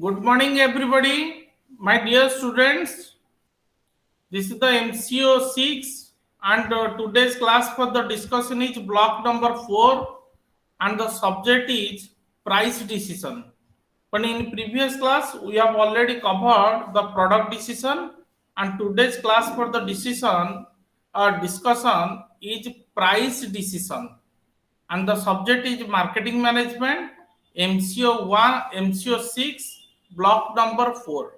Good morning, everybody. My dear students, this is the MCO-6 and today's class for the discussion is block number 4 and the subject is price decision. But in previous class, we have already covered the product decision and today's class for the decision discussion is price decision and the subject is marketing management MCO1 MCO6 block number 4.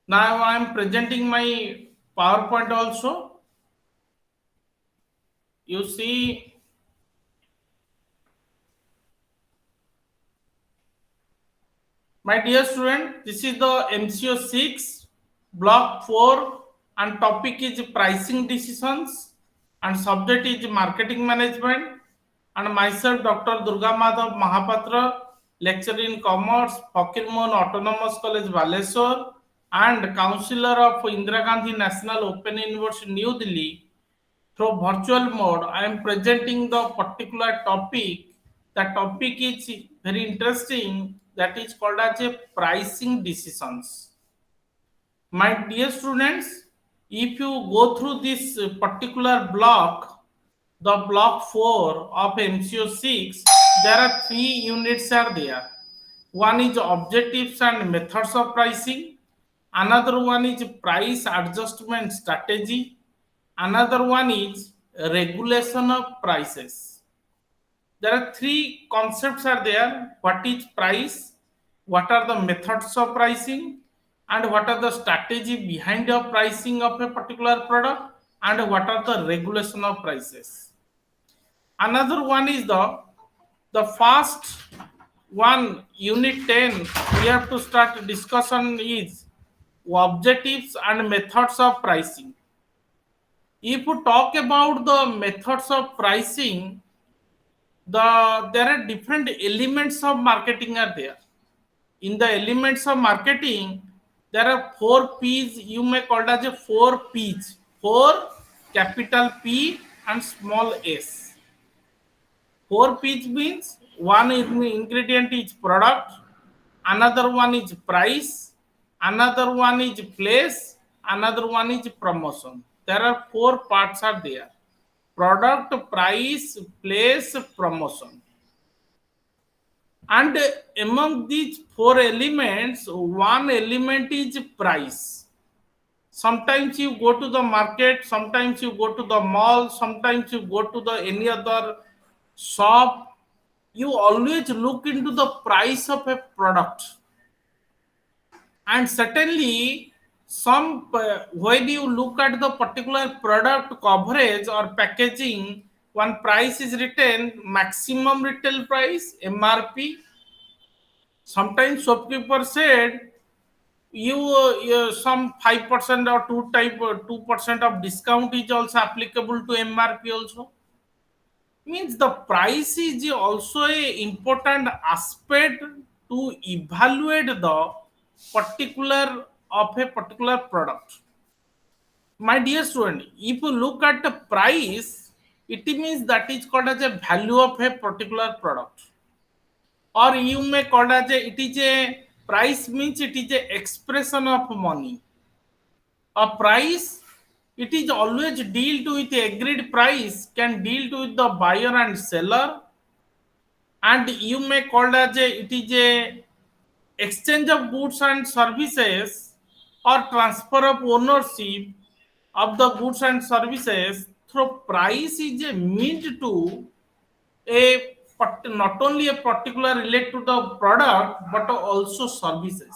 Now I am presenting my PowerPoint also. You see, my dear student, this is the MCO6 block 4 and topic is pricing decisions and subject is marketing management and myself Dr. Durga Madhav Mahapatra, lecturer in commerce, Fakir Mohan Autonomous College Baleswar and counselor of Indira Gandhi National Open University New Delhi. Through virtual mode, I am presenting the particular topic. The topic is very interesting. That is called as a pricing decisions. My dear students, if you go through this particular block, the block 4 of MCO-6, there are 3 units are there. One is objectives and methods of pricing. Another one is price adjustment strategy. Another one is regulation of prices. There are 3 concepts are there. What is price? What are the methods of pricing? And what are the strategy behind the pricing of a particular product? And what are the regulation of prices? Another one is the first one, unit 10. We have to start discussion is objectives and methods of pricing. If you talk about the methods of pricing, there are different elements of marketing are there. In the elements of marketing, there are 4 P's. You may call it as a 4 P's. 4 capital P and small s. 4 P's means one ingredient is product, another one is price, another one is place, another one is promotion. There are 4 parts are there: product, price, place, promotion. And among these 4 elements, one element is price. Sometimes you go to the market, sometimes you go to the mall, sometimes you go to the any other shop. You always look into the price of a product, and certainly when you look at the particular product coverage or packaging, one price is written maximum retail price MRP. Sometimes shopkeeper said you some 5% or 2% of discount is also applicable to MRP also. Means the price is also a important aspect to evaluate the particular of a particular product. My dear student, if you look at the price, it means that is called as a value of a particular product, or you may call as a it is a price means it is a expression of money. A price, it is always deal to with agreed price, can deal to with the buyer and seller, and you may call as a it is a exchange of goods and services or transfer of ownership of the goods and services through price is a means to not only a particular relate to the product but also services.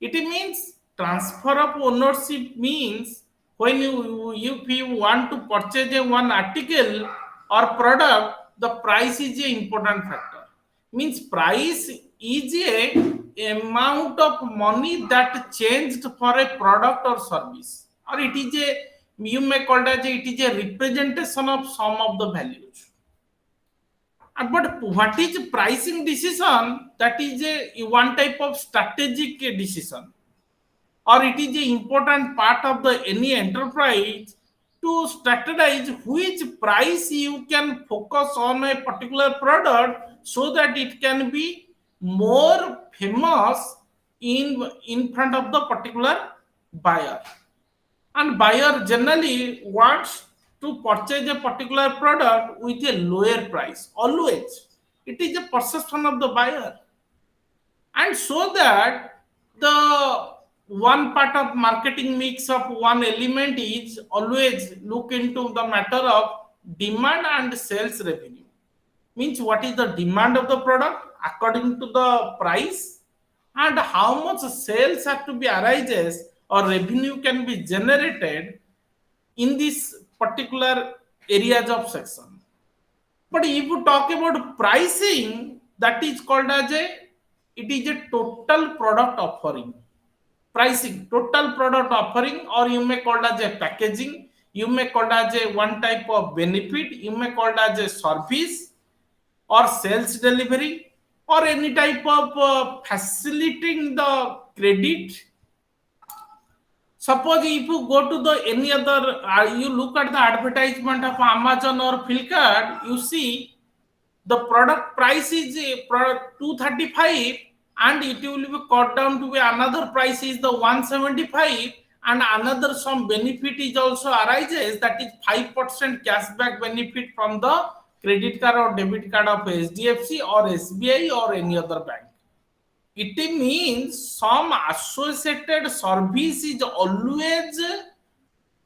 It means transfer of ownership means when if you want to purchase a one article or product, the price is a important factor. Means price is a amount of money that changed for a product or service, or it is a, you may call it as it is a representation of some of the values. But what is pricing decision? That is a one type of strategic decision, or it is an important part of the any enterprise to strategize which price you can focus on a particular product so that it can be more famous in front of the particular buyer. And buyer generally wants to purchase a particular product with a lower price always. It is a perception of the buyer, and so that the one part of marketing mix of one element is always look into the matter of demand and sales revenue. Means what is the demand of the product according to the price, and how much sales have to be arises or revenue can be generated in this particular areas of section. But if you talk about pricing, that is called as it is a total product offering. Pricing, total product offering, or you may call it as a packaging, you may call it as a one type of benefit, you may call it as a service or sales delivery, or any type of facilitating the credit. Suppose if you go to the any other, you look at the advertisement of Amazon or Flipkart, you see the product price is a product 235, and it will be cut down to another price is the 175, and another some benefit is also arises, that is 5% cashback benefit from the credit card or debit card of HDFC or SBI or any other bank. It means some associated service is always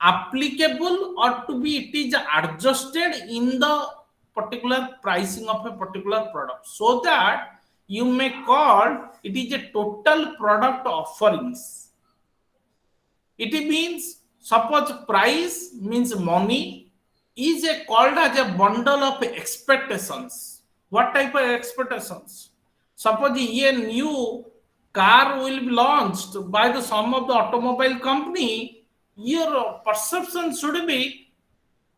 applicable or to be it is adjusted in the particular pricing of a particular product, so that you may call it is a total product offerings. It means suppose price means money is a called as a bundle of expectations. What type of expectations? Suppose a new car will be launched by the some of the automobile company, your perception should be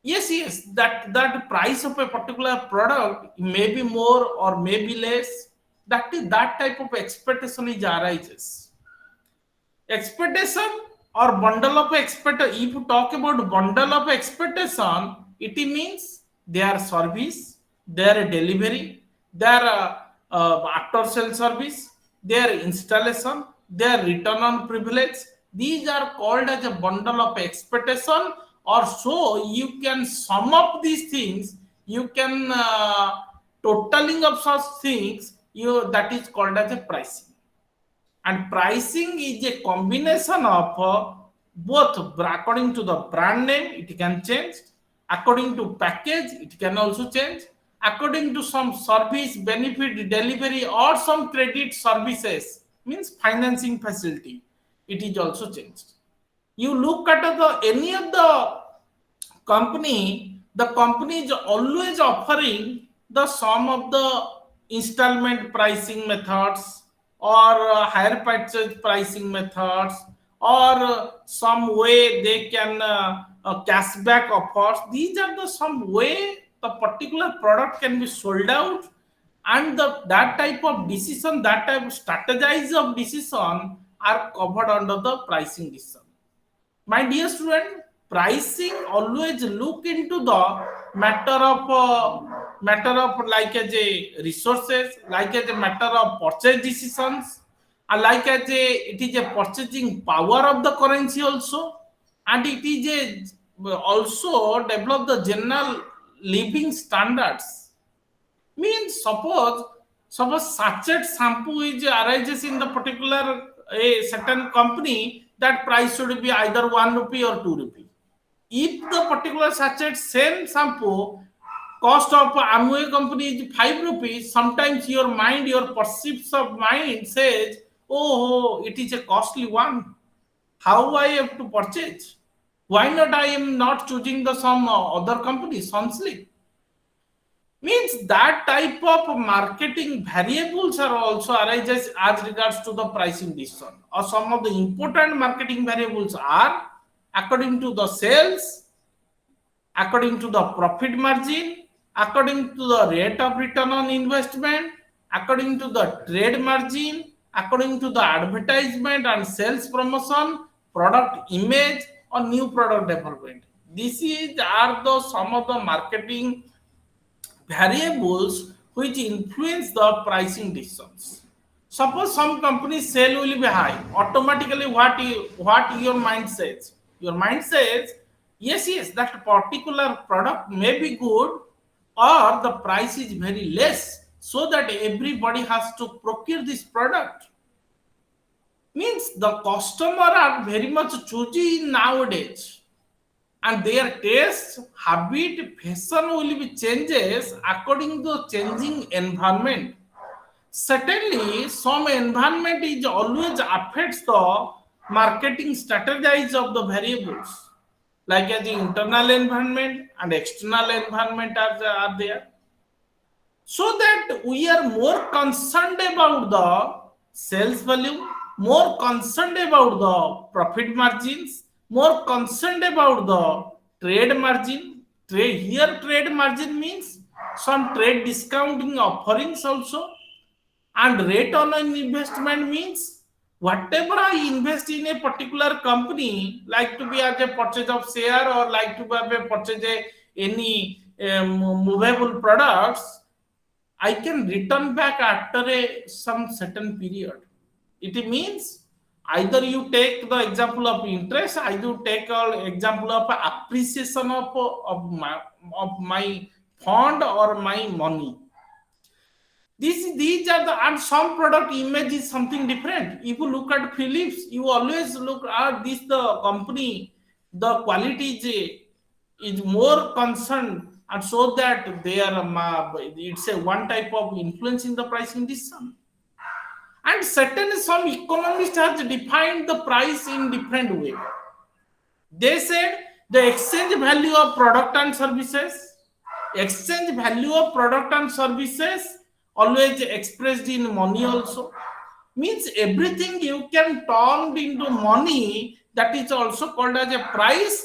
yes, yes, that price of a particular product may be more or may be less. That is that type of expectation is arises. Expectation or bundle of expectation. If you talk about bundle of expectation, it means their service, their delivery, their after sale service, their installation, their return on privilege. These are called as a bundle of expectation, or so you can sum up these things. You can totaling of such things. You that is called as a pricing. And pricing is a combination of both according to the brand name it can change, according to package it can also change, according to some service benefit delivery or some credit services means financing facility, it is also changed. You look at the any of the company is always offering the sum of the installment pricing methods, or higher purchase pricing methods, or some way they can cashback offers. These are the some way the particular product can be sold out, and that type of decision, that type of strategize of decision are covered under the pricing decision. My dear student, pricing always look into the matter of like as a resources, like as a matter of purchase decisions, and like as a it is a purchasing power of the currency also, and it is a also develop the general living standards. Means suppose sachet shampoo is arises in the particular a certain company, that price should be either 1 rupee or 2 rupee. If the particular sachet same shampoo cost of Amway company is 5 rupees, sometimes your mind, your perception of mind says, oh, it is a costly one. How I have to purchase? Why not I am not choosing the some other company, Sunslick? Means that type of marketing variables are also arises as regards to the pricing decision. Or some of the important marketing variables are according to the sales, according to the profit margin, according to the rate of return on investment, according to the trade margin, according to the advertisement and sales promotion, product image, or new product development. This is are the some of the marketing variables which influence the pricing decisions. Suppose some company's sale will be high. Automatically, what your mind says? Your mind says, yes, that particular product may be good, or the price is very less, so that everybody has to procure this product. Means the customer are very much choosy nowadays, and their taste, habit, fashion will be changes according to changing environment. Certainly, some environment is always affects the marketing strategies of the variables, like as the internal environment and external environment are there. So that we are more concerned about the sales volume, more concerned about the profit margins, more concerned about the trade margin. Trade margin means some trade discounting offerings also, and rate on an investment means whatever I invest in a particular company, like to be as a purchase of share or like to be a purchase any movable products, I can return back after some certain period. It means either you take the example of interest, either you take an example of appreciation of my fund or my money. These are the, and some product image is something different. If you look at Philips, you always look at this the company, the quality is more concerned, and so that they are it's a one type of influence in the pricing decision. And certainly some economists have defined the price in different way. They said the exchange value of product and services, exchange value of product and services always expressed in money also, means everything you can turn into money, that is also called as a price.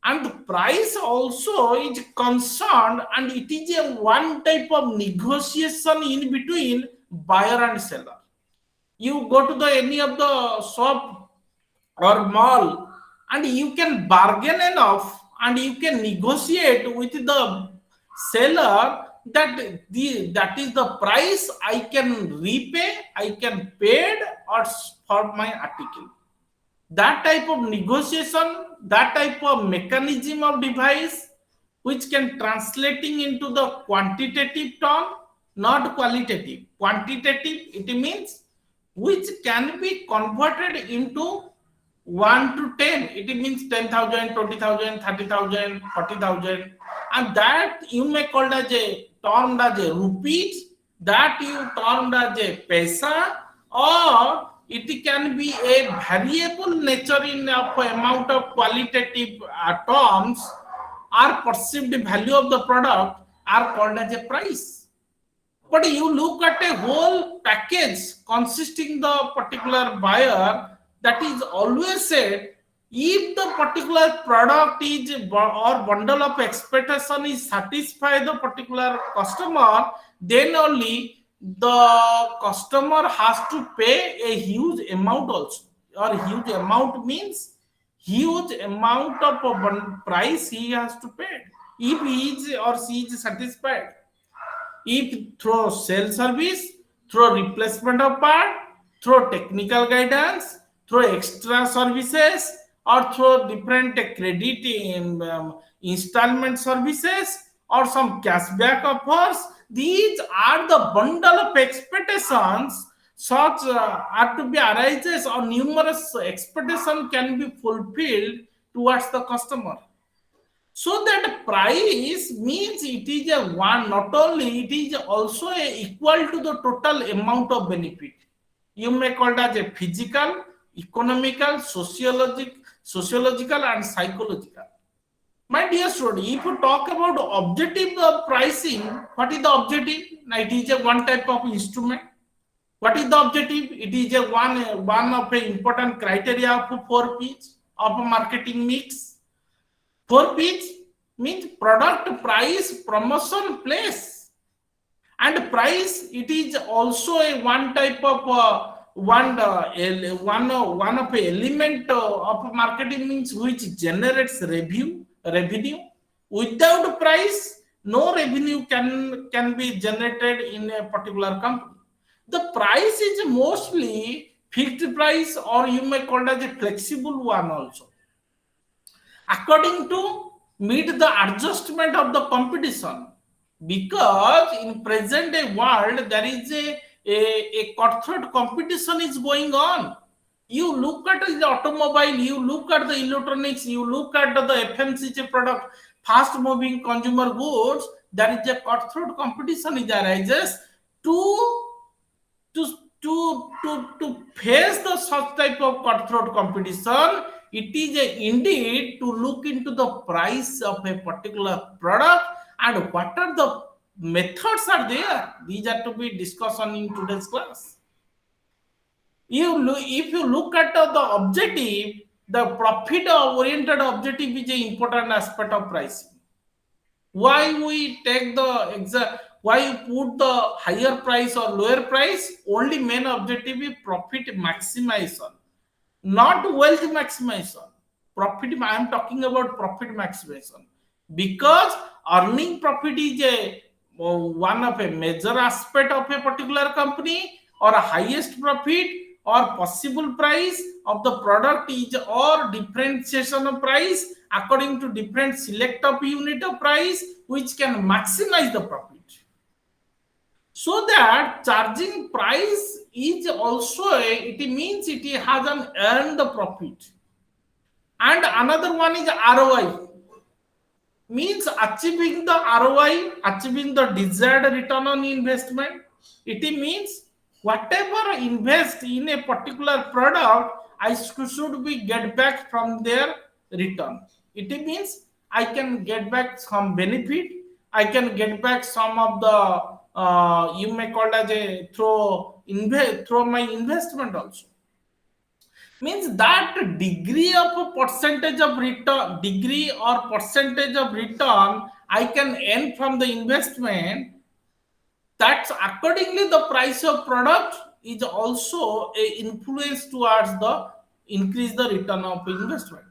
And the price also is concerned, and it is a one type of negotiation in between buyer and seller. You go to the any of the shop or mall, and you can bargain enough and you can negotiate with the seller that that is the price I can repay, I can paid or for my article. That type of negotiation, that type of mechanism of device, which can translating into the quantitative term, not qualitative. Quantitative, it means which can be converted into 1 to 10. It means 10,000, 20,000, 30,000, 40,000, and that you may call as a termed as a rupees, that you termed as a paisa, or it can be a variable nature in of amount of qualitative terms, or perceived value of the product are called as a price. But you look at a whole package consisting the particular buyer, that is always said, if the particular product is or bundle of expectation is satisfy the particular customer, then only the customer has to pay a huge amount also. Or huge amount means huge amount of price he has to pay if he is or she is satisfied. If through sales service, through replacement of part, through technical guidance, through extra services, or through different credit in, installment services, or some cashback offers, these are the bundle of expectations such are to be arises, or numerous expectation can be fulfilled towards the customer. So that price means it is a one, not only it is also equal to the total amount of benefit. You may call it as a physical, economical, sociological and psychological. My dear student, if you talk about objective of pricing, what is the objective? Now, it is a one type of instrument. What is the objective? It is a one of the important criteria of 4Ps of a marketing mix. 4Ps means product, price, promotion, place. And price, it is also a one type of one of a element of marketing means which generates revenue. Without price, no revenue can be generated in a particular company. The price is mostly fixed price, or you may call it as a flexible one also, according to meet the adjustment of the competition. Because in present day world there is a cutthroat competition is going on. You look at the automobile, you look at the electronics, you look at the FMCG product, fast moving consumer goods, there is a cutthroat competition is arises to to to face the such type of cutthroat competition. It is indeed to look into the price of a particular product and what are the methods are there. These are to be discussed on in today's class. If you look at the objective, the profit oriented objective is an important aspect of pricing. Why we take the exact, why you put the higher price or lower price? Only main objective is profit maximization, not wealth maximization. Profit, I am talking about profit maximization, because earning profit is a one of a major aspect of a particular company, or a highest profit or possible price of the product is, or differentiation of price according to different select of unit of price which can maximize the profit. So that charging price is also it means it has an earned the profit. And another one is ROI, means achieving the ROI, achieving the desired return on investment. It means whatever invest in a particular product, I should be get back from their return. It means I can get back some benefit, I can get back some of the you may call as a through my investment also. Means that degree of a percentage of return, degree or percentage of return I can earn from the investment, that's accordingly the price of product is also a influence towards the increase the return of investment.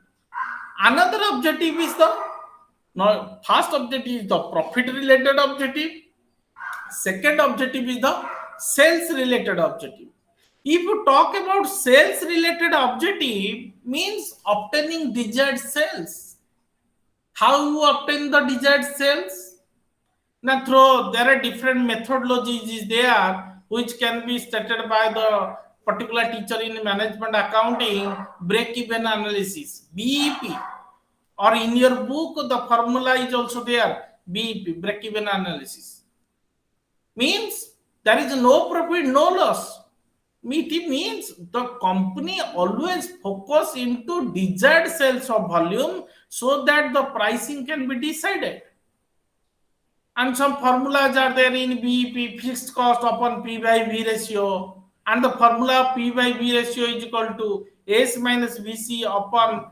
Another objective is the, now first objective is the profit related objective, second objective is the sales related objective. If you talk about sales related objective, means obtaining desired sales. How you obtain the desired sales? Now, through there are different methodologies is there which can be stated by the particular teacher in management accounting, break-even analysis, BEP, or in your book the formula is also there, BEP, break-even analysis. Means there is no profit, no loss. It means the company always focus into desired sales of volume so that the pricing can be decided. And some formulas are there in BEP, fixed cost upon P by V ratio, and the formula P by V ratio is equal to S minus VC upon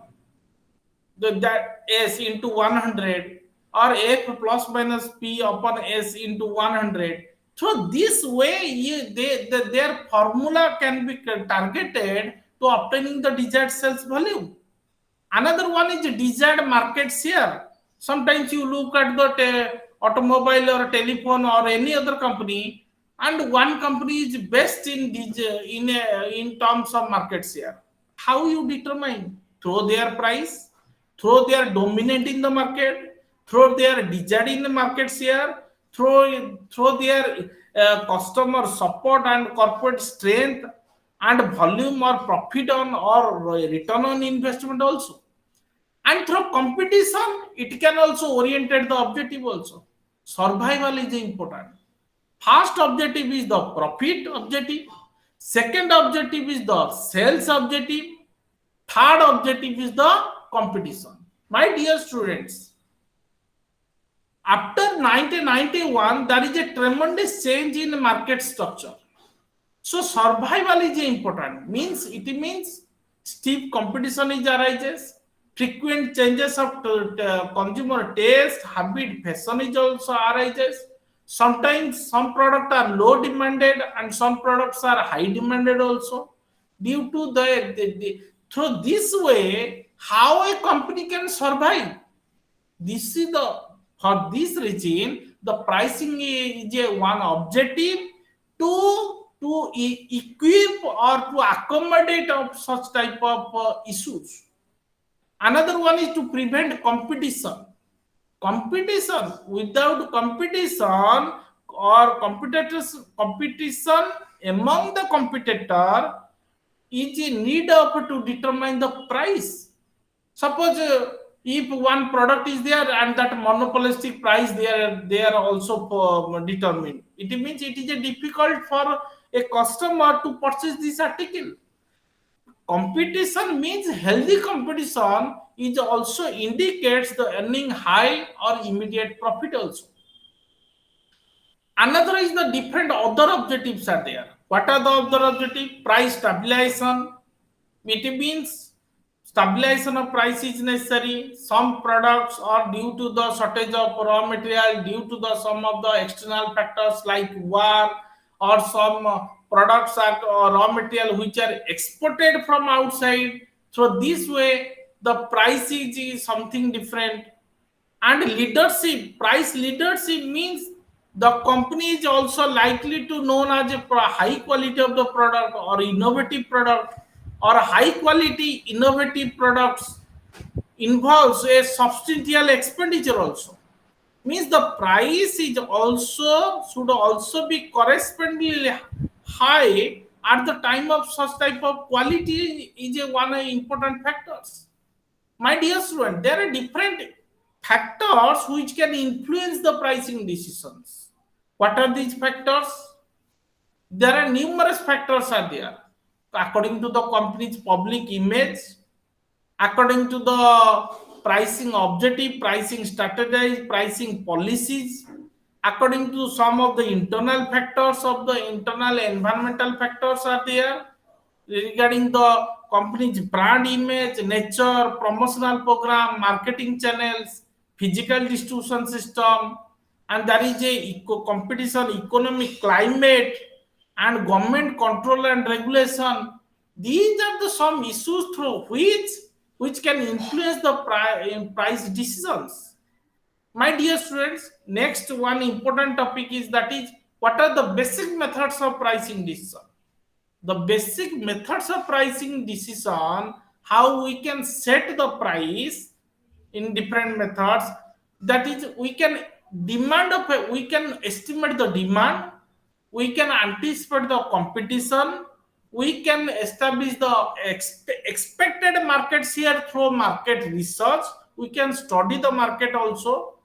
that S into 100, or F plus minus P upon S into 100. So this way, their formula can be targeted to obtaining the desired sales volume. Another one is desired market share. Sometimes you look at the automobile or telephone or any other company, and one company is best in in terms of market share. How you determine? Through their price, through their dominant in the market, through their desired in the market share, through their customer support and corporate strength, and volume or profit on or return on investment also. And through competition, it can also orientate the objective also. Survival is important. First objective is the profit objective. Second objective is the sales objective. Third objective is the competition. My dear students, after 1991, there is a tremendous change in market structure. So survival is important. Means steep competition is arises. Frequent changes of consumer taste, habit, fashion is also arises. Sometimes some products are low demanded and some products are high demanded also. Due to through this way, how a company can survive. This is the, for this regime, the pricing is a one objective to to equip or to accommodate of such type of issues. Another one is to prevent competition. Competition, without competition or competition among the competitor is in need of to determine the price. Suppose if one product is there and that monopolistic price they are also determined, it means it is a difficult for a customer to purchase this article. Competition means healthy competition is also indicates the earning high or immediate profit also. Another is the different other objectives are there. What are the other objectives? Price stabilization. It means stabilization of price is necessary. Some products are due to the shortage of raw material, due to the some of the external factors like war, or some products are raw material which are exported from outside. So this way, the price is something different. And leadership, price leadership means the company is also likely to known as a high quality of the product or innovative product, or high quality innovative products involves a substantial expenditure also. Means the price is also should also be correspondingly high at the time of such type of quality is a one important factors. My dear student, there are different factors which can influence the pricing decisions. What are these factors? There are numerous factors are there. According to the company's public image, according to the pricing objective, pricing strategies, pricing policies, according to some of the internal factors of the internal environmental factors are there, regarding the company's brand image, nature, promotional program, marketing channels, physical distribution system, and there is a competition, economic climate, and government control and regulation. These are the some issues through which can influence the price decisions. My dear students, next one important topic is that is what are the basic methods of pricing decision. The basic methods of pricing decision, how we can set the price in different methods. That is, we can we can estimate the demand, we can anticipate the competition, we can establish the expected market share through market research, we can study the market also,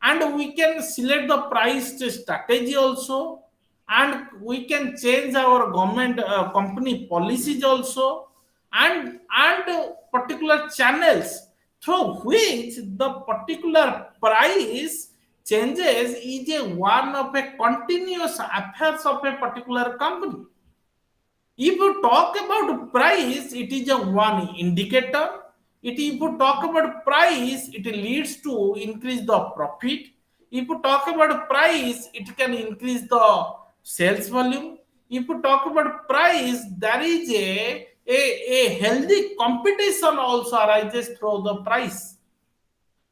and we can select the price strategy also, and we can change our government company policies also, and particular channels through which the particular price changes is a one of a continuous affairs of a particular company. If you talk about price, it is a one indicator. If you talk about price, it leads to increase the profit. If you talk about price, it can increase the sales volume. If you talk about price, there is a healthy competition also arises through the price.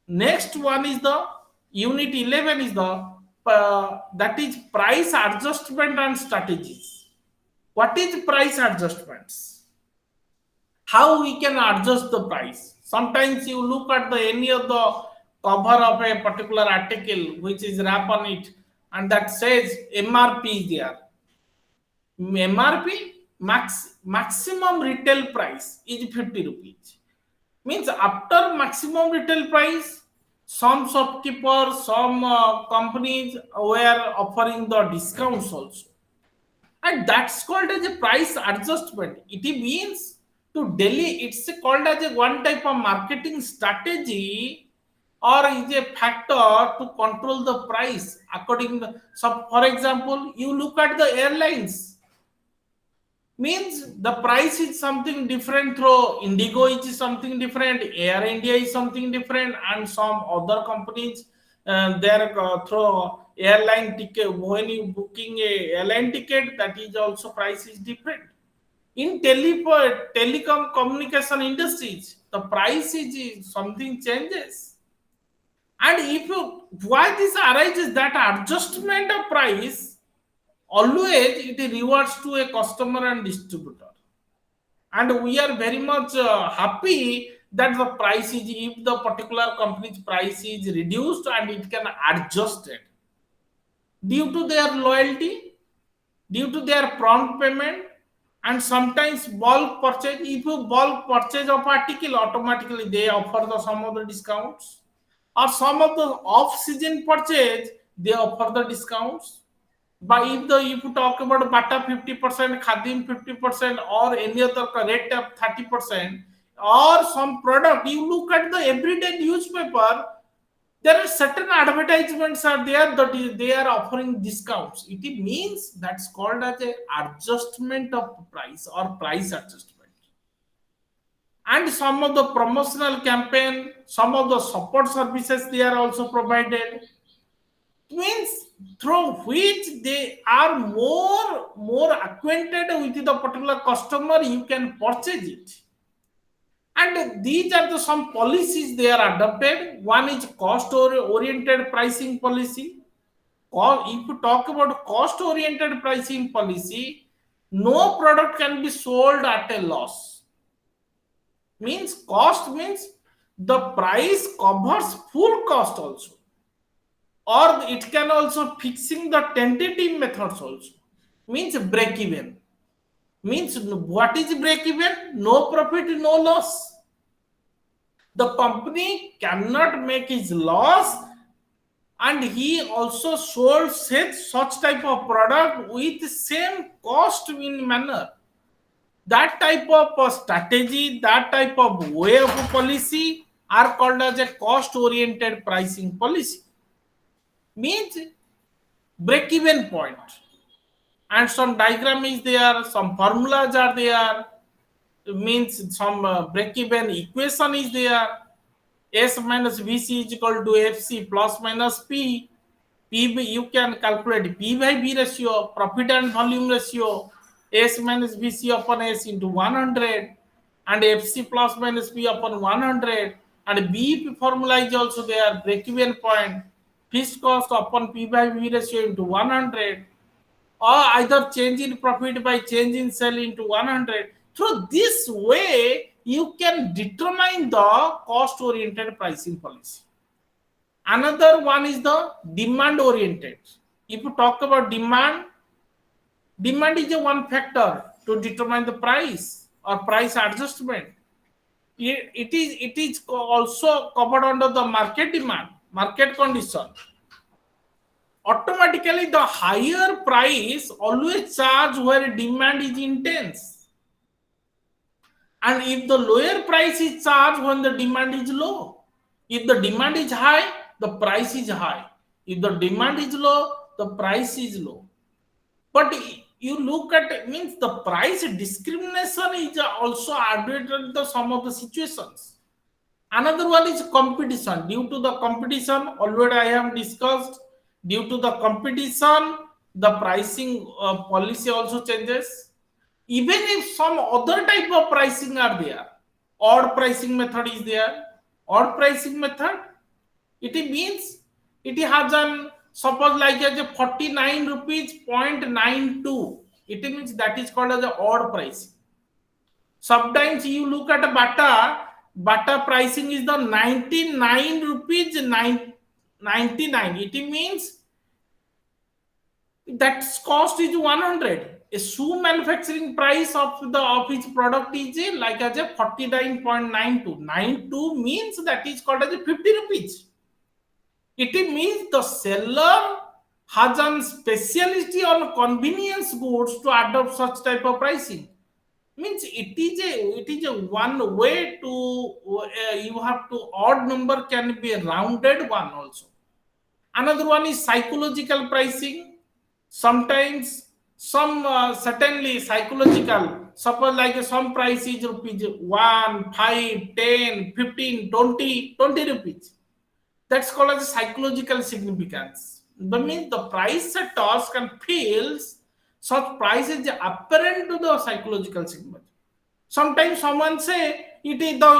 Next one is the unit 11 is the that is price adjustment and strategies. What is price adjustments? How we can adjust the price? Sometimes you look at the any of the cover of a particular article which is wrap on it, and that says MRP is there. MRP, maximum retail price is 50 rupees. Means after maximum retail price, some shopkeepers, some companies were offering the discounts also, and that's called as a price adjustment. It means to Delhi, it's called as a one type of marketing strategy, or is a factor to control the price according to, so for example, you look at the airlines, means the price is something different through Indigo is something different, Air India is something different, and some other companies they're through airline ticket. When you booking a airline ticket, that is also price is different. In telecom communication industries, the price is something changes. And if you why this arises, that adjustment of price always it rewards to a customer and distributor, and we are very much happy that the price is, if the particular company's price is reduced and it can adjust it due to their loyalty, due to their prompt payment, and sometimes bulk purchase. If you bulk purchase of article, automatically they offer the some of the discounts, or some of the off season purchase they offer the discounts. But if you talk about Bata 50%, Khadim 50%, or any other rate of 30%, or some product, you look at the everyday newspaper, there are certain advertisements are there that they are offering discounts. It means that's called as a adjustment of price or price adjustment. And some of the promotional campaign, some of the support services they are also provided, means through which they are more acquainted with the particular customer, you can purchase it. And these are the some policies they are adopted. One is cost oriented pricing policy. If you talk about cost oriented pricing policy, no product can be sold at a loss. Means cost means the price covers full cost also, or it can also fixing the tentative methods also. Means break even. Means what is break even? No profit, no loss. The company cannot make his loss, and he also sold such type of product with same cost in manner. That type of strategy, that type of way of policy are called as a cost oriented pricing policy. Means break even point, and some diagram is there, some formulas are there. Means some break even equation is there. S minus VC is equal to FC plus minus P. You can calculate P by V ratio, profit and volume ratio, S minus VC upon S into 100, and FC plus minus P upon 100, and B formula is also there, break even point, fixed cost upon P by V ratio into 100, or either change in profit by change in sale into 100. Through this way, you can determine the cost oriented pricing policy. Another one is the demand oriented. If you talk about demand is a one factor to determine the price or price adjustment. It is also covered under the market demand, market condition. Automatically, the higher price always charge where demand is intense, and if the lower price is charged when the demand is low. If the demand is high, the price is high. If the demand is low, the price is low. But you look at, means the price discrimination is also added in the some of the situations. Another one is competition. Due to the competition, already I have discussed, due to the competition, the pricing policy also changes. Even if some other type of pricing are there, odd pricing method is there. Odd pricing method, it means it has an, suppose like as a 49 rupees 0.92. It means that is called as a odd pricing. Sometimes you look at a Bata pricing is the 99 rupees 99. It means that cost is 100. A shoe manufacturing price of his product is like as a 49.92. 92 means that is called as a 50 rupees. It means the seller has a specialty on convenience goods to adopt such type of pricing. Means it is a one way to you have to, odd number can be a rounded one also. Another one is psychological pricing. Sometimes some certainly psychological, suppose like some price is rupees 1, 5, 10, 15, 20 rupees. That's called as psychological significance. That means the price setters can feel such price is apparent to the psychological significance. Sometimes someone say it is the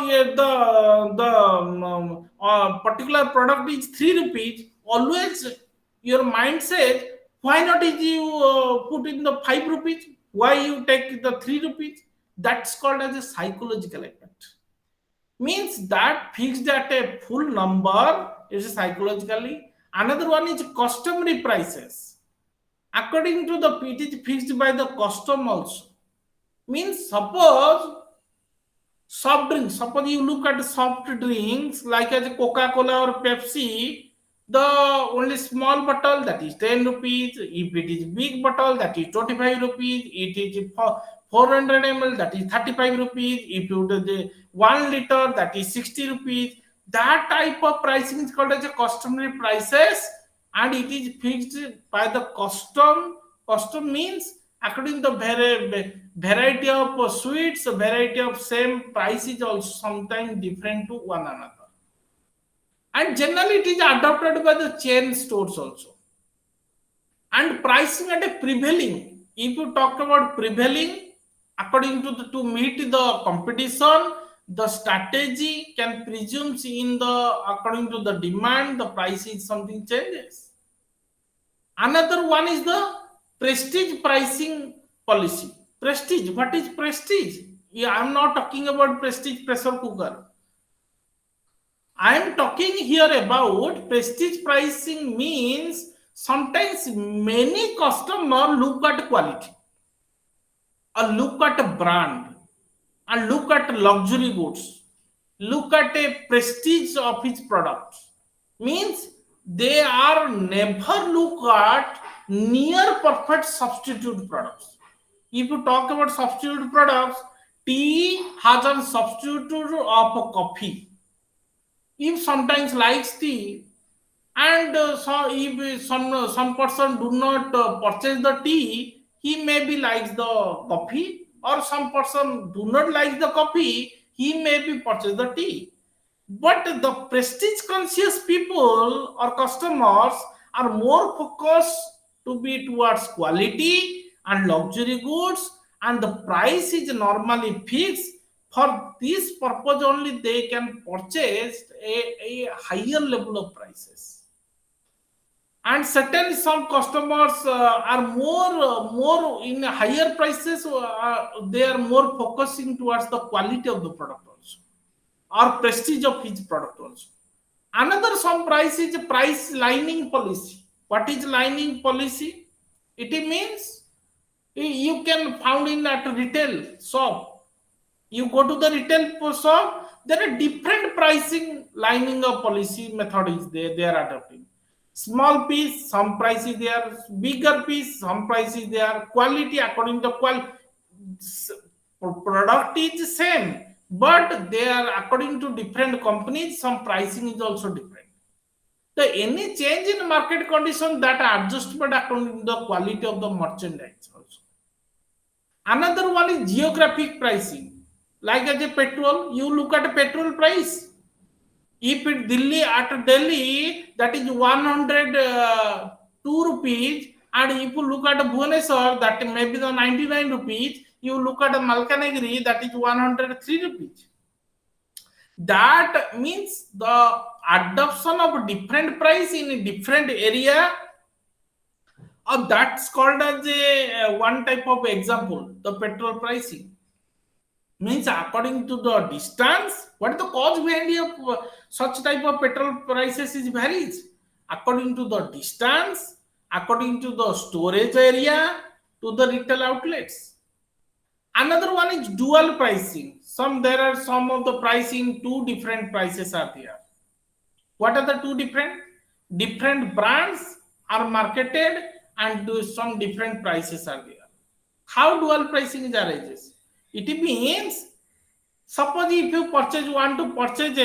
particular product is 3 rupees. Always your mind says Why not is you put in the 5 rupees? Why you take the 3 rupees? That's called as a psychological effect. Means that fixed at a full number is psychologically. Another one is customary prices. According to the it is fixed by the custom also. Means suppose soft drinks, suppose you look at soft drinks like as Coca-Cola or Pepsi, the only small bottle that is 10 rupees. If it is big bottle that is 25 rupees. It is 400 ml that is 35 rupees. If you do the 1 liter that is 60 rupees. That type of pricing is called as a customary prices, and it is fixed by the custom. Custom means according to the variety of sweets, variety of same price is also sometimes different to one another. And generally it is adopted by the chain stores also. And pricing at a prevailing, if you talk about prevailing, according to to meet the competition, the strategy can presume in the according to the demand, the price is something changes. Another one is the prestige pricing policy. Prestige, what is prestige? Yeah, I'm not talking about prestige pressure cooker. I am talking here about prestige pricing means sometimes many customer look at quality, or look at a brand, and look at luxury goods, look at a prestige of its products. Means they are never look at near perfect substitute products. If you talk about substitute products, tea has a substitute of coffee. If sometimes likes tea, and so if some person do not purchase the tea, he maybe likes the coffee, or some person do not like the coffee, he may be purchase the tea. But the prestige conscious people or customers are more focused to be towards quality and luxury goods, and the price is normally fixed. For this purpose only they can purchase a higher level of prices. And certainly some customers are more in higher prices. They are more focusing towards the quality of the product also, or prestige of his product also. Another some price is price lining policy. What is lining policy? It means you can found in at retail shop. You go to the retail shop, there are different pricing lining of policy method is there. They are adopting. Small piece, some price is there. Bigger piece, some price is there. Quality according to quality, product is same, but they are according to different companies, some pricing is also different. So any change in market condition that adjustment according to the quality of the merchandise also. Another one is geographic pricing. Like as a petrol, you look at a petrol price. If it Delhi, that is 102 rupees, and if you look at Bhubaneswar, that may be the 99 rupees. You look at Malkanagiri, that is 103 rupees. That means the adoption of different price in a different area, or that's called as a one type of example, the petrol pricing. Means according to the distance, what is the cause behind such type of petrol prices is varies according to the distance, according to the storage area, to the retail outlets. Another one is dual pricing. There are some of the pricing, two different prices are there. What are the two different brands are marketed, and some different prices are there. How dual pricing is arises? It means suppose if you want to purchase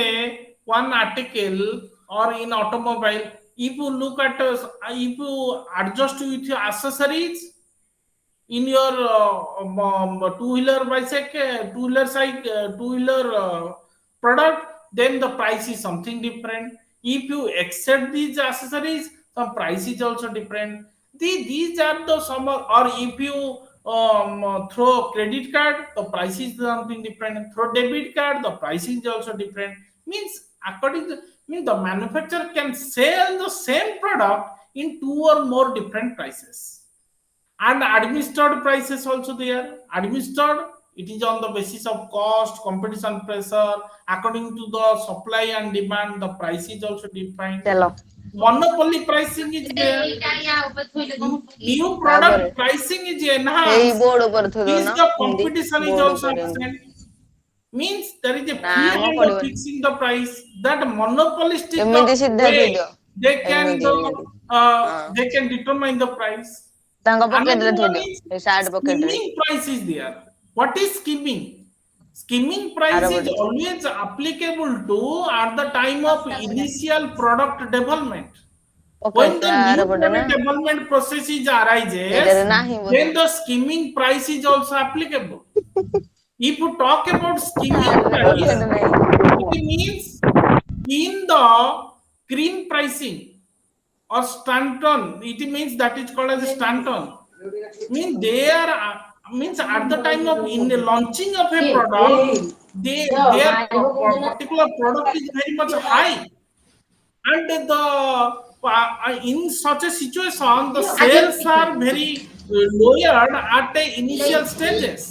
one article or in automobile, if you look at if you adjust with your accessories in your two-wheeler bicycle, two-wheeler product, then the price is something different. If you accept these accessories, the price is also different. These are the some, or if you throw credit card, the price is something different. Throw debit card, the price is also different. Means according to means the manufacturer can sell the same product in two or more different prices. And administered prices also there. Administered, it is on the basis of cost, competition pressure, according to the supply and demand, the price is also defined. चलो Monopoly pricing is there. New ତାପରେ product pricing is ଏଇ enhanced. Board ଉପରେ ଥୋଇଦଉ Means ନା the Hindi competition is board also ଉପରେ absent. Means there is a ନା free ମ hand of ପଡିବନି fixing the price. That monopolistic ଏମିତି ସିଧା way ଥୋଇଦିଅ ଏମିତି ଏମିତି ହଁ they can determine the price. ତାଙ୍କ ପକେଟ Another ରେ one ଥୋଇଦିଅ is ଏ ସାର୍ଟ ପକେଟ ରେ skimming price is there. What is skimming? Skimming ଆର price is ପଟେ ଥୋ always applicable to at the time of initial product development. When pocket the ଆର new ପଟେ ନା product development process is arises, ଏଇଟାରେ ନାହିଁ ବୋଧେ then the skimming price is also applicable. If you talk about skimming ଆର pocket price, ନାହିଁ it means in the cream pricing or Stanton, it means that is called as Stanton. Means they are means at the time of in the launching of a product, their particular product is very much high, and in such a situation, the sales are very lowered at the initial stages.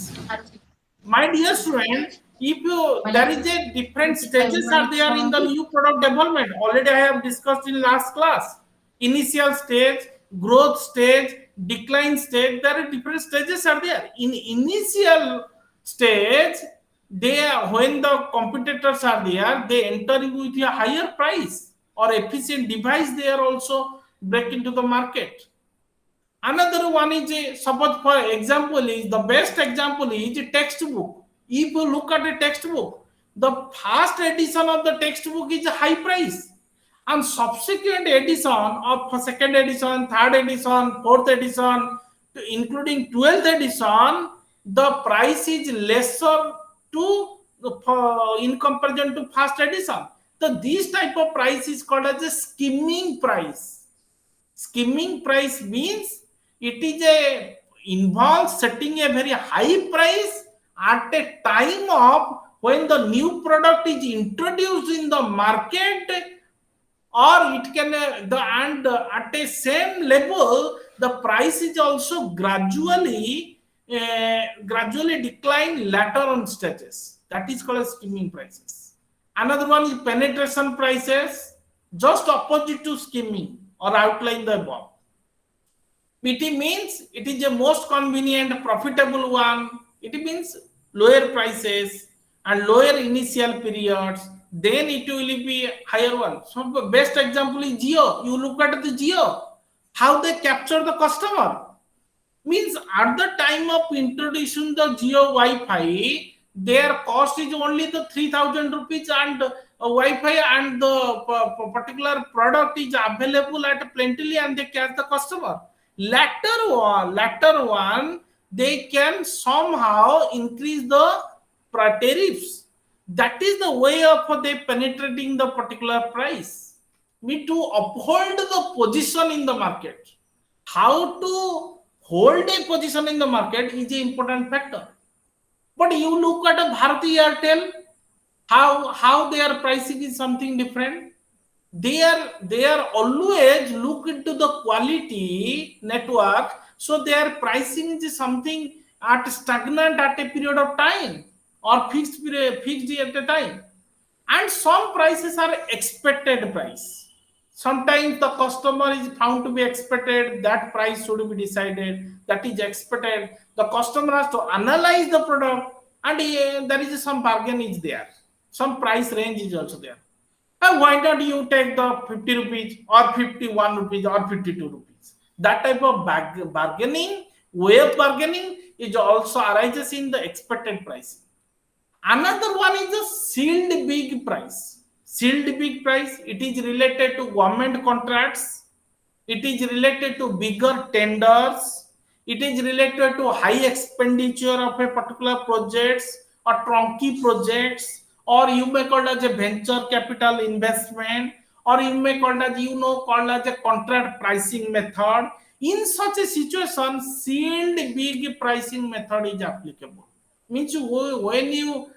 My dear student, if you there is a different stages are there in the new product development. Already I have discussed in last class. Initial stage, growth stage, decline stage. There are different stages are there. In initial stage, they when the competitors are there, they enter with a higher price or efficient device. They are also break into the market. Another one is suppose for example is the best example is a textbook. If you look at a textbook, the first edition of the textbook is a high price, and subsequent edition of second edition, third edition, fourth edition, including 12th edition, the price is lesser to in comparison to first edition. So this type of price is called as a skimming price. Skimming price means it is a involves setting a very high price at a time of when the new product is introduced in the market, or it can the and at a same level the price is also gradually decline later on stages. That is called as skimming prices. Another one is penetration prices, just opposite to skimming or outline the above. PT means it is the most convenient, profitable one. It means lower prices and lower initial periods. Then it will be higher one. So the best example is Geo. You look at the Geo, how they capture the customer. Means at the time of introducing the Geo Wi-Fi, their cost is only the 3,000 rupees, and Wi-Fi and the particular product is available at plentifully, and they catch the customer. Later one, they can somehow increase the tariffs. That is the way of they penetrating the particular price. We to uphold the position in the market. How to hold a position in the market is an important factor. But you look at a Bharati Airtel, how their pricing is something different. They are always look into the quality network, so their pricing is something at stagnant at a period of time, or fixed at a time. And some prices are expected price. Sometimes the customer is found to be expected, that price should be decided, that is expected. The customer has to analyze the product, and there is some bargain is there, some price range is also there. And why not you take the 50 rupees or 51 rupees or 52 rupees? That type of bargaining, way of bargaining is also arises in the expected price. Another one is the sealed big price. Sealed big price, it is related to government contracts, it is related to bigger tenders, it is related to high expenditure of a particular projects or trunky projects, or you may call it as a venture capital investment, or you may call it as called as a contract pricing method. In such a situation, sealed big pricing method is applicable. Means when you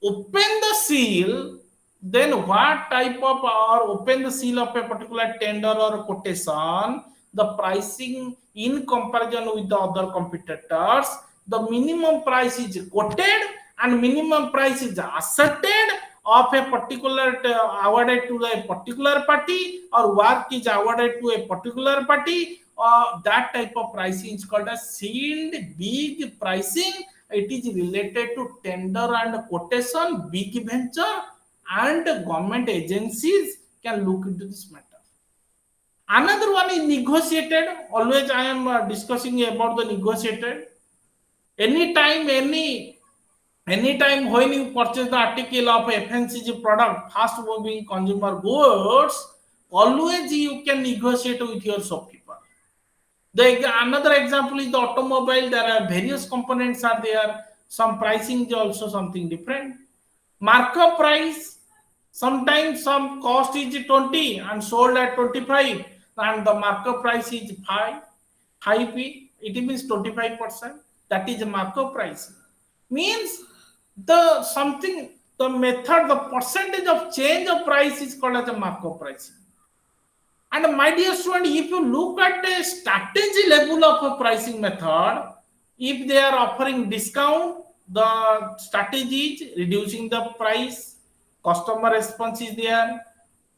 open the seal, then what type of or open the seal of a particular tender or quotation, the pricing in comparison with the other competitors, the minimum price is quoted and minimum price is asserted of a particular awarded to a particular party or work is awarded to a particular party. That type of pricing is called as sealed big pricing. It is related to tender and quotation, big venture, and government agencies can look into this matter. Another one is negotiated. Always I am discussing about the negotiated. Anytime, anytime when you purchase the article of FMCG product, fast moving consumer goods, always you can negotiate with your shopkeeper. Another example is the automobile. There are various components are there. Some pricing is also something different. Markup price. Sometimes some cost is 20 and sold at 25, and the markup price is 5. High P. It means 25%. That is a markup price. Means the method, the percentage of change of price is called as a markup pricing. And my dear student, if you look at the strategy level of a pricing method, if they are offering discount, the strategy is reducing the price, customer response is there,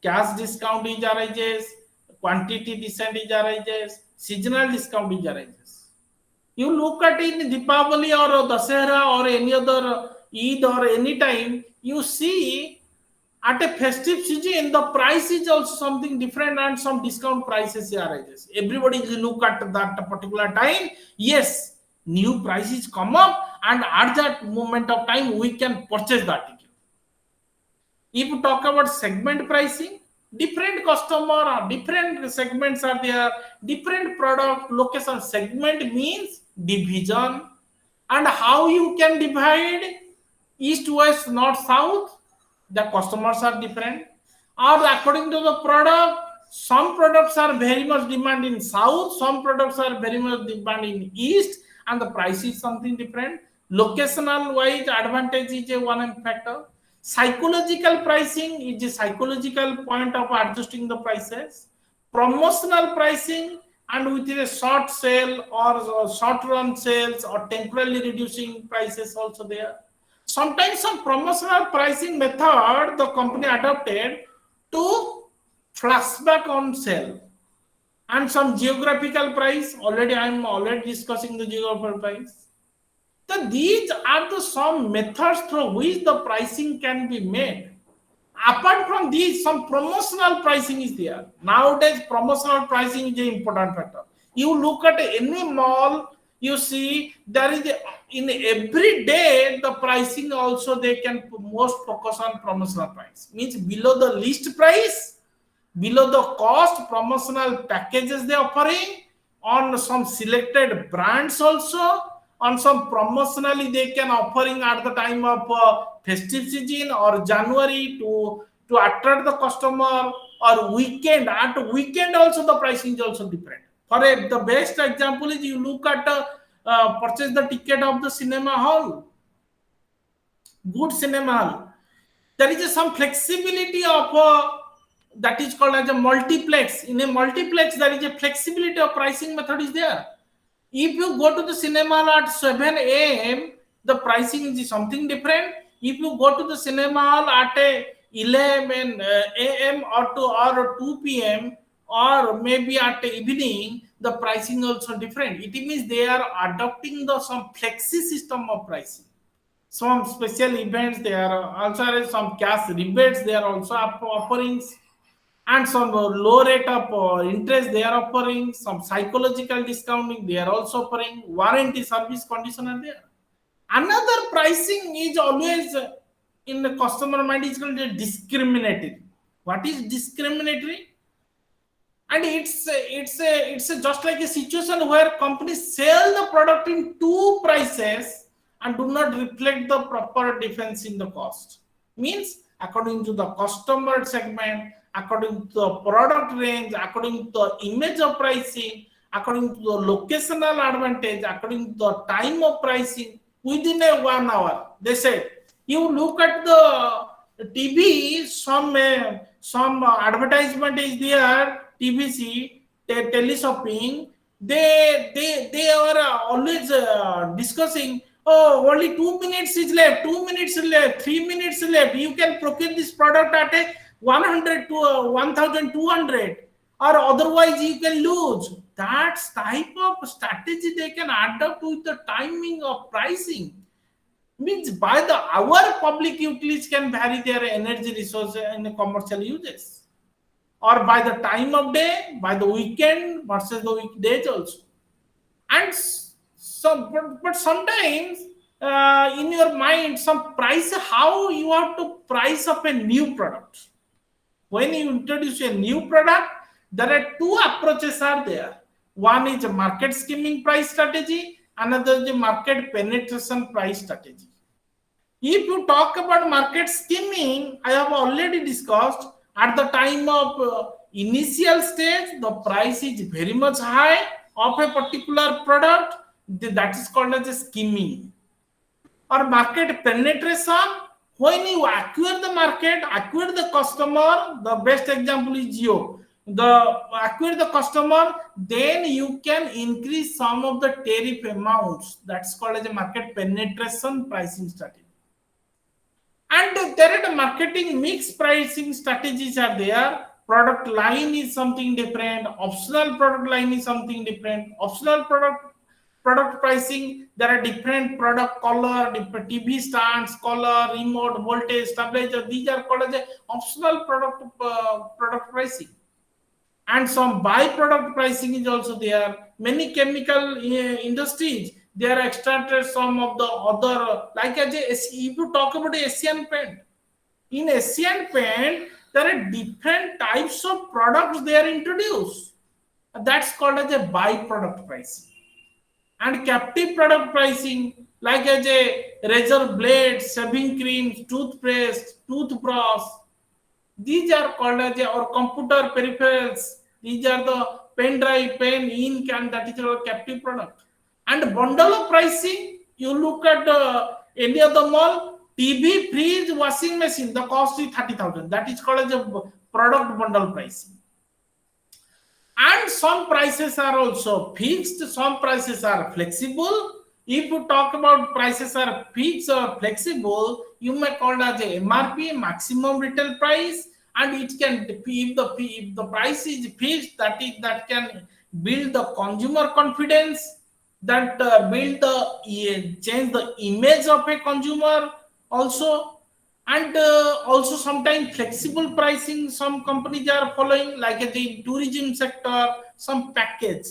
cash discount is arises, quantity discount is arises, seasonal discount is arises. You look at it in Deepavali or Dasera or any other Eid or any time, you see at a festive season, the price is also something different and some discount prices arises. Everybody look at that particular time. Yes, new prices come up, and at that moment of time, we can purchase that ticket. If you talk about segment pricing, different customer or different segments are there, different product location. Segment means division, and how you can divide east, west, north, south. The customers are different, or according to the product, some products are very much demand in south, some products are very much demand in east, and the price is something different. Locational wise advantage is a one factor. Psychological pricing is a psychological point of adjusting the prices. Promotional pricing, and within a short sale or short run sales or temporarily reducing prices also there. Sometimes some promotional pricing method the company adopted to flashback on sale, and some geographical price. Already I am already discussing the geographical price. So these are the some methods through which the pricing can be made. Apart from these, some promotional pricing is there. Nowadays, promotional pricing is an important factor. You look at any mall, you see there is in every day the pricing also they can most focus on promotional price. Means below the list price, below the cost, promotional packages they are offering on some selected brands also, on some promotionally they can offering at the time of festive season or January to attract the customer, or weekend. At weekend also the pricing is also different. For the best example is you look at purchase the ticket of the cinema hall, good cinema hall. There is some flexibility of that is called as a multiplex. In a multiplex, there is a flexibility of pricing method is there. If you go to the cinema hall at 7 a.m., the pricing is something different. If you go to the cinema hall at 11 a.m. or 2 p.m. or maybe at evening, the pricing also different. It means they are adopting some flexi system of pricing. Some special events, they are also some cash rebates, they are also offerings, and some low rate of interest they are offering, some psychological discounting they are also offering, warranty service condition are there. Another pricing is always in the customer mind is called discriminatory. What is discriminatory? And it's just like a situation where companies sell the product in two prices and do not reflect the proper difference in the cost. Means according to the customer segment, according to the product range, according to the image of pricing, according to the locational advantage, according to the time of pricing, within a 1 hour. They say you look at the TV, some advertisement is there. TVC, teleshopping. They are always discussing. Oh, only 2 minutes is left. 2 minutes left. 3 minutes left. You can procure this product at a 100 to 1,200, or otherwise you can lose. That's type of strategy they can adapt with the timing of pricing. Means by the hour public utilities can vary their energy resources in commercial uses, or by the time of day, by the weekend versus the weekdays also. And so but sometimes in your mind some price, how you have to price up a new product. When you introduce a new product, there are two approaches are there. One is a market skimming price strategy, another is a market penetration price strategy. If you talk about market skimming, I have already discussed at the time of initial stage, the price is very much high of a particular product. That is called as a skimming. Or market penetration, when you acquire the market, acquire the customer, the best example is Geo. The acquire the customer, then you can increase some of the tariff amounts. That's called as a market penetration pricing strategy. And there are the marketing mix pricing strategies are there. Product line is something different. Optional product line is something different. Optional product pricing, there are different product color, different TV stands, color, remote, voltage, stabilizer. These are called as a optional product pricing. And some byproduct pricing is also there. Many chemical industries, they are extracted some of the other, like as if you talk about Asian paint, in Asian paint there are different types of products they are introduced. That's called as a byproduct pricing. And captive product pricing, like as a razor blades, shaving creams, toothpaste, toothbrush, these are called as our computer peripherals. These are the pen drive, pen, ink, and that is our captive product. And bundle of pricing, you look at any of the mall, TV, fridge, washing machine, the cost is 30,000. That is called as a product bundle pricing. And some prices are also fixed, some prices are flexible. If you talk about prices are fixed or flexible, you may call it as a MRP, maximum retail price, and it can, if the price is fixed, that can build the consumer confidence, that build the change the image of a consumer also. And also sometimes flexible pricing some companies are following, like the tourism sector, some package.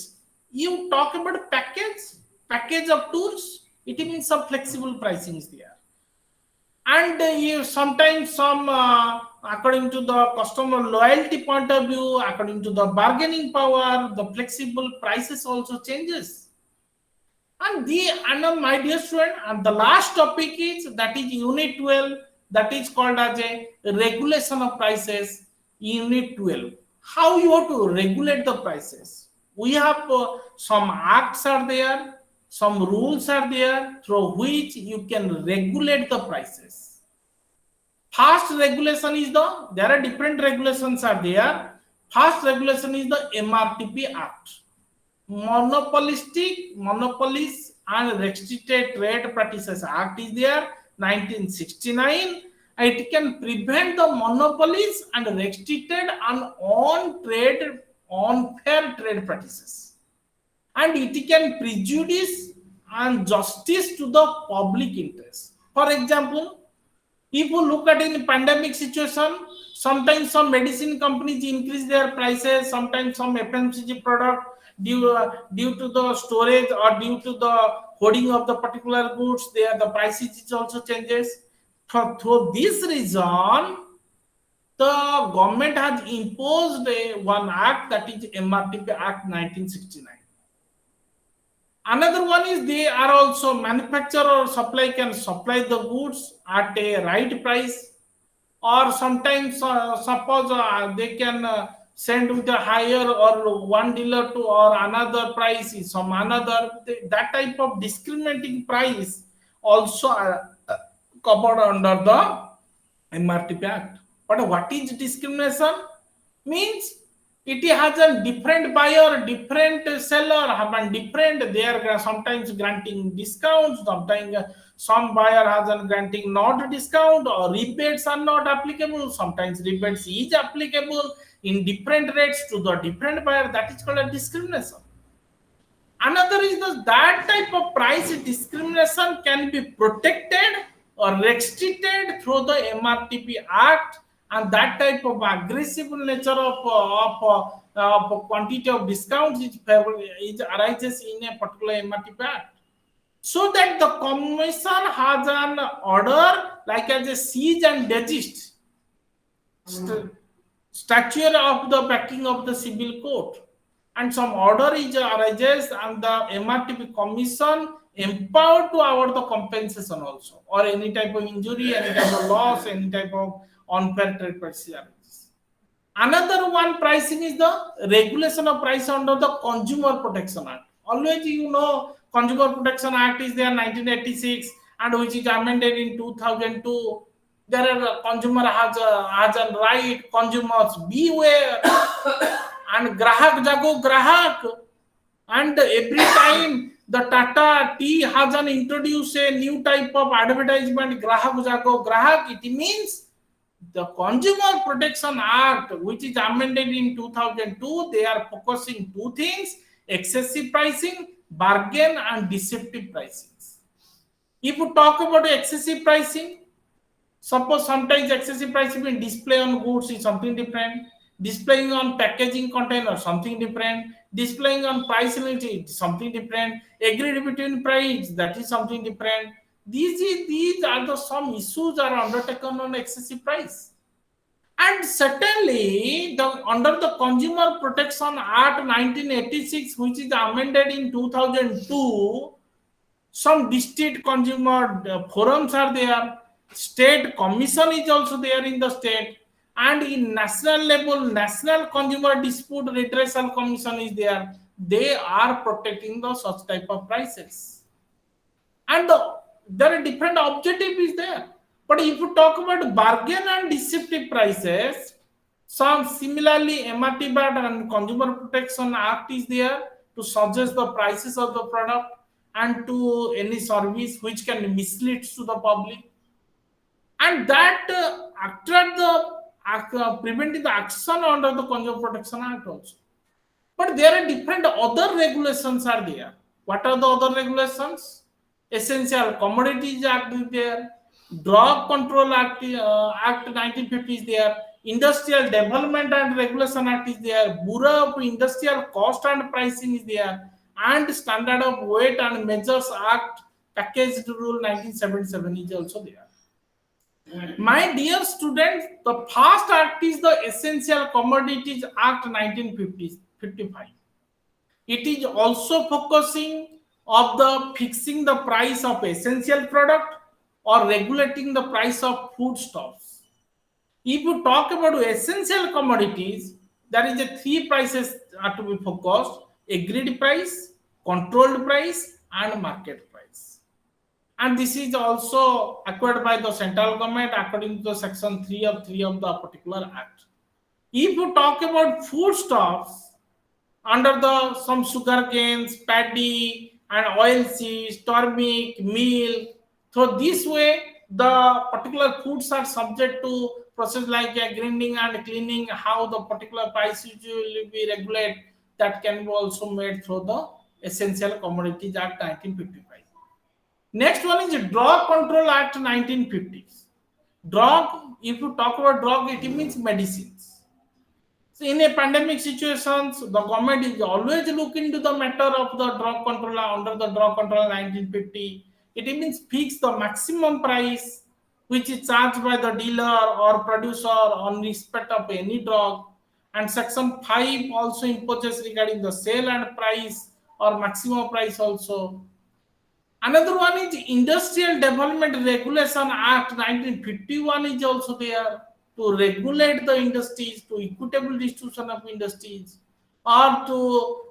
You talk about package of tours, it means some flexible pricing is there. And you sometimes some according to the customer loyalty point of view, according to the bargaining power, the flexible prices also changes. And my dear student, and the last topic is that is unit 12, that is called as a regulation of prices. Unit 12, how you have to regulate the prices. We have some acts are there, some rules are there through which you can regulate the prices. First regulation is there are different regulations are there. First regulation is the MRTP Act. Monopolies and Restricted Trade Practices Act is there, 1969. It can prevent the monopolies and restricted and unfair trade practices, and it can prejudice and justice to the public interest. For example, if you look at in pandemic situation, sometimes some medicine companies increase their prices, sometimes some FMCG product due to the storage or due to the hoarding of the particular goods, the prices also changes. Through this reason, the government has imposed one act, that is MRTP Act 1969. Another one is they are also manufacturer or supply can supply the goods at a right price, or sometimes suppose they can send with a higher or one dealer to or another price is some another, that type of discriminating price also are covered under the MRTP Act. But what is discrimination? Means it has a different buyer, different seller, have a different. They are sometimes granting discounts, sometimes some buyer has a granting not discount or rebates are not applicable. Sometimes rebates is applicable in different rates to the different buyer. That is called a discrimination. Another is that type of price discrimination can be protected or restricted through the MRTP Act, and that type of aggressive nature of quantity of discounts is arises in a particular MRTP Act. So that the Commission has an order like as a siege and desist stature of the backing of the civil court, and some order is arises and the MRTP Commission empowered to award the compensation also, or any type of injury, any type of loss, any type of unfair trade practices. Another one pricing is the regulation of price under the Consumer Protection Act. Always you know Consumer Protection Act is there 1986 and which is amended in 2002. There are consumer has a right, consumers beware and grahak jago grahak, and every time the Tata Tea has an introduce a new type of advertisement grahak jago grahak, it means the Consumer Protection Act, which is amended in 2002, they are focusing two things: excessive pricing, bargain, and deceptive pricing. If you talk about excessive pricing, suppose sometimes excessive pricing means display on goods is something different, displaying on packaging container something different, displaying on price limited something different, agreed between price that is something different. These are the some issues are undertaken on excessive price. And certainly, under the Consumer Protection Act 1986, which is amended in 2002, some district consumer forums are there, state commission is also there in the state, and in national level, National Consumer Dispute Redressal Commission is there. They are protecting the such type of prices. And there are different objective is there. But if you talk about bargain and deceptive prices, some similarly MRT and Consumer Protection Act is there to suggest the prices of the product and to any service which can mislead to the public, and that attract the preventing the action under the Consumer Protection Act also. But there are different other regulations are there. What are the other regulations? Essential Commodities Act is there, Drug Control Act 1950 is there, Industrial Development and Regulation Act is there, Bureau of Industrial Cost and Pricing is there, and Standard of Weight and Measures Act Packaged Rule 1977 is also there. My dear students, the first act is the Essential Commodities Act 1955. It is also focusing of the fixing the price of essential product or regulating the price of foodstuffs. If you talk about essential commodities, there is a three prices are to be focused: agreed price, controlled price, and market price. And this is also acquired by the central government according to the section 3 of the particular act. If you talk about foodstuffs, under the some sugar canes, paddy, and oilseeds, turmeric, meal. So this way, the particular foods are subject to process like grinding and cleaning. How the particular price will be regulated, that can be also made through the Essential Commodities Act 1955. Next one is the Drug Control Act 1950s. Drug, if you talk about drug, it means medicines. So in a pandemic situations, the government is always looking to the matter of the drug control under the drug control 1950. It means fix the maximum price which is charged by the dealer or producer on respect of any drug. And section 5 also imposes regarding the sale and price or maximum price also. Another one is Industrial Development Regulation Act 1951 is also there to regulate the industries, to equitable distribution of industries, or to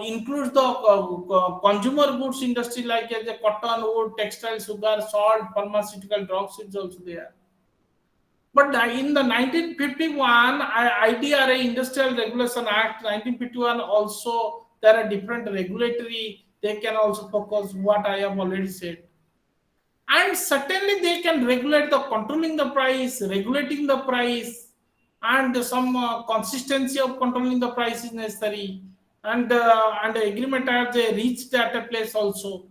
include the consumer goods industry like the cotton, wood, textile, sugar, salt, pharmaceutical drugs is also there. But in the 1951 IDRA Industrial Regulation Act 1951 also there are different regulatory. They can also focus what I have already said, and certainly they can regulate the controlling the price, regulating the price, and some consistency of controlling the price is necessary, and the agreement has reached at a place also,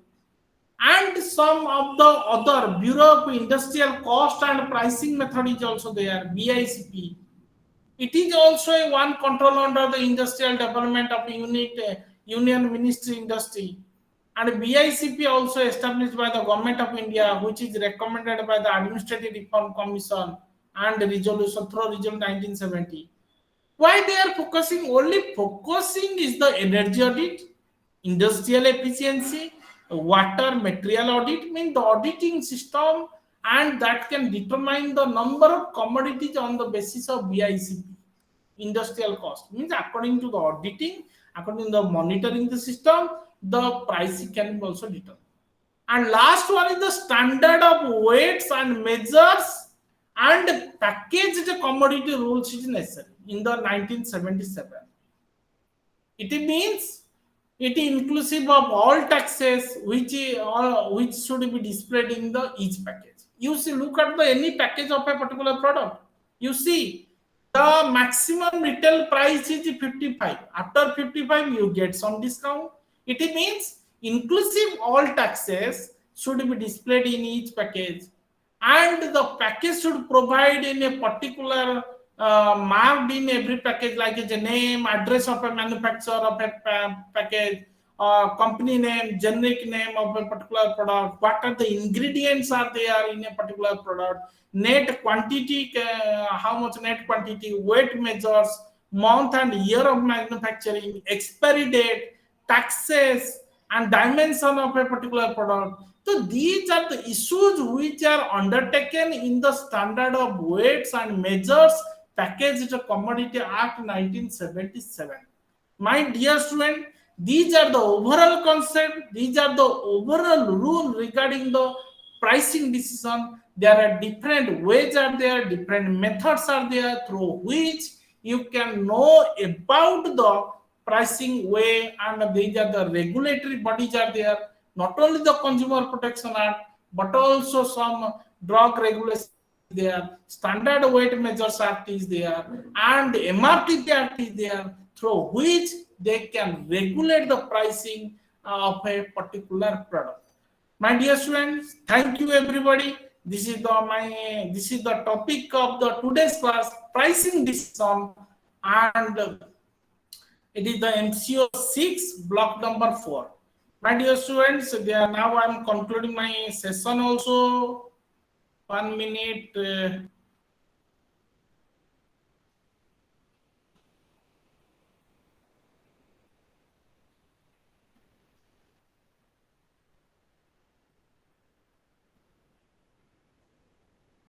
and some of the other Bureau of Industrial Cost and Pricing Method is also there, BICP. It is also a one control under the Industrial Development of Union Ministry Industry. And BICP also established by the Government of India, which is recommended by the Administrative Reform Commission and resolution through resolution 1970. Why they are focusing? Only focusing is the energy audit, industrial efficiency, water material audit, mean the auditing system, and that can determine the number of commodities on the basis of BICP, industrial cost. Means according to the auditing, according to the monitoring the system, the price can be also determined. And last one is the standard of weights and measures and packaged commodity rules is necessary in the 1977. It means it is inclusive of all taxes which should be displayed in the each package. You see, look at the any package of a particular product. You see, the maximum retail price is 55. After 55, you get some discount. It means inclusive all taxes should be displayed in each package, and the package should provide in a particular marked in every package, like a name, address of a manufacturer of a package, company name, generic name of a particular product, what are the ingredients are there in a particular product, net quantity, how much net quantity, weight measures, month and year of manufacturing, expiry date, taxes, and dimension of a particular product. So these are the issues which are undertaken in the standard of weights and measures packaged commodity act 1977. My dear student, these are the overall concept, these are the overall rule regarding the pricing decision. There are different ways are there, different methods are there through which you can know about the pricing way, and these are the regulatory bodies are there, not only the Consumer Protection Act, but also some drug regulation is there, Standard Weight Measures Act is there, and MRTP Act is there, through which they can regulate the pricing of a particular product. My dear students, thank you everybody. This is the topic of the today's class, pricing decision, and it is the MCO-6 block number 4. My dear students, now I am concluding my session also. 1 minute.